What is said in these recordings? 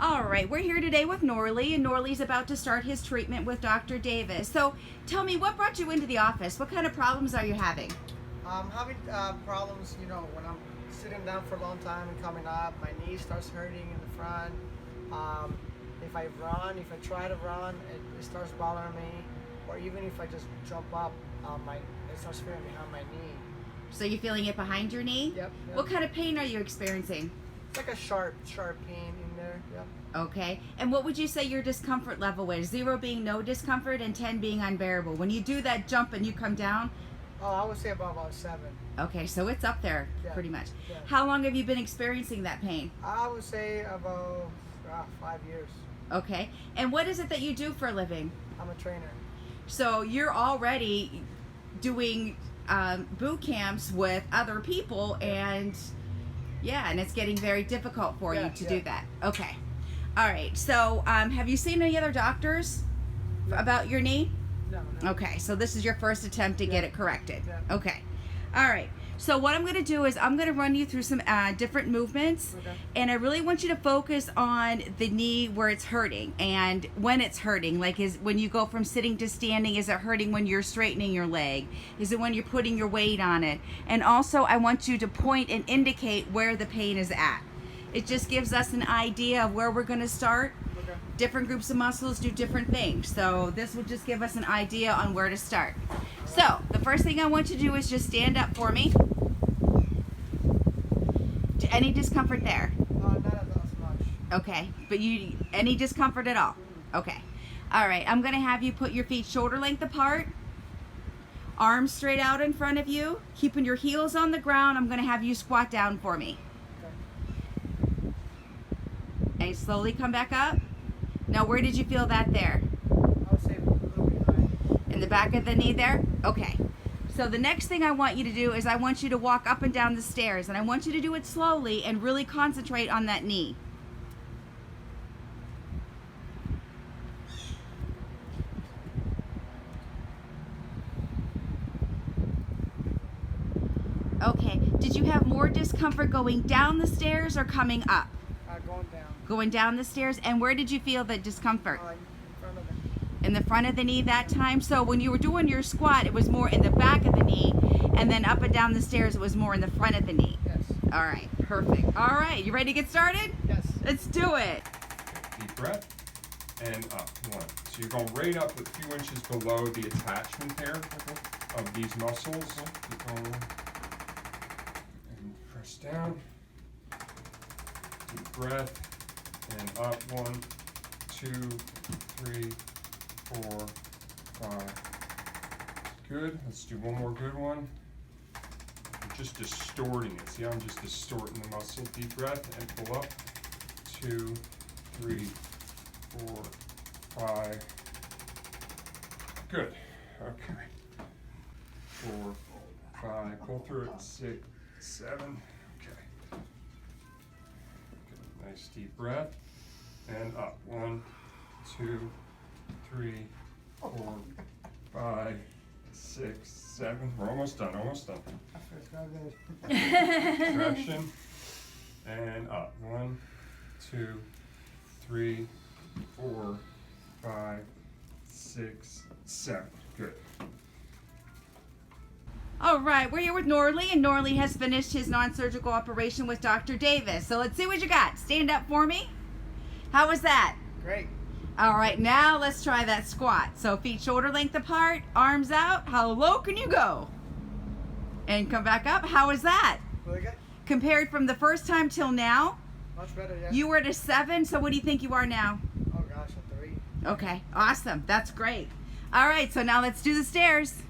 All right, we're here today with Norley, and Norley's about to start his treatment with Dr. Davis. So tell me, what brought you into the office? What kind of problems are you having? I'm having problems, when I'm sitting down for a long time and coming up, my knee starts hurting in the front. If I try to run, it starts bothering me. Or even if I just jump up, it starts feeling behind my knee. So you're feeling it behind your knee? Yep. What kind of pain are you experiencing? It's like a sharp pain in there. Yep. Okay. And what would you say your discomfort level is? 0 being no discomfort and 10 being unbearable. When you do that jump and you come down? Oh, I would say about 7. Okay, so it's up there pretty much. Yeah. How long have you been experiencing that pain? I would say about 5 years. Okay. And what is it that you do for a living? I'm a trainer. So you're already doing boot camps with other people, and it's getting very difficult for you to do that. Okay. All right. So have you seen any other doctors about your knee? No. Okay. So this is your first attempt to get it corrected. Yeah. Okay. All right. So what I'm going to do is I'm going to run you through some different movements, and I really want you to focus on the knee where it's hurting and when it's hurting. Like, is when you go from sitting to standing, is it hurting when you're straightening your leg? Is it when you're putting your weight on it? And also I want you to point and indicate where the pain is at. It just gives us an idea of where we're going to start. Okay. Different groups of muscles do different things, so this will just give us an idea on where to start. So the first thing I want you to do is just stand up for me. Any discomfort there? Not as much. Okay, but any discomfort at all? Okay. All right, I'm going to have you put your feet shoulder length apart, arms straight out in front of you, keeping your heels on the ground. I'm going to have you squat down for me. Okay. And slowly come back up. Now, where did you feel that there? I would say a little behind. In the back of the knee there? Okay. So the next thing I want you to do is I want you to walk up and down the stairs, and I want you to do it slowly and really concentrate on that knee. Okay, did you have more discomfort going down the stairs or coming up? Going down. Going down the stairs, and where did you feel the discomfort? In front of it. In the front of the knee that time. So when you were doing your squat, it was more in the back of the knee, and then up and down the stairs, it was more in the front of the knee. Yes. All right, perfect. All right, you ready to get started? Yes. Let's do it. Deep breath and up. 1. So you're going right up a few inches below the attachment there of these muscles. Keep going. And press down. Deep breath and up. 1, 2, 3, 4, 5. Good. Let's do one more good one. I'm just distorting it. See how I'm just distorting the muscle? Deep breath and pull up. 2, 3, 4, 5. Good. Okay. 4, 5. Pull through it. 6, 7. Okay. Good. Nice deep breath and up. 1, 2, 3, 4, 5, 6, 7. We're almost done. Almost done. Traction and up. 1, 2, 3, 4, 5, 6, 7. Good. All right, we're here with Norley, and Norley has finished his non-surgical operation with Dr. Davis. So let's see what you got. Stand up for me. How was that? Great. All right, now let's try that squat. So feet shoulder length apart, arms out. How low can you go? And come back up. How was that? Really good. Compared from the first time till now, Much better, yeah. you were at a 7, so what do you think you are now? Oh gosh, a 3. Okay, awesome. That's great. All right, so now let's do the stairs.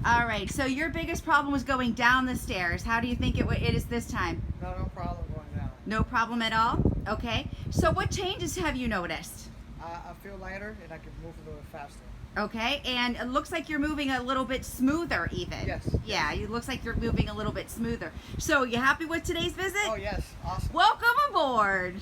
All right, so your biggest problem was going down the stairs. How do you think it is this time? No problem going down. No problem at all? Okay. So what changes have you noticed? I feel lighter and I can move a little faster. Okay, and it looks like you're moving a little bit smoother even. Yes. Yeah, it looks like you're moving a little bit smoother. So you happy with today's visit? Oh yes, awesome. Welcome aboard.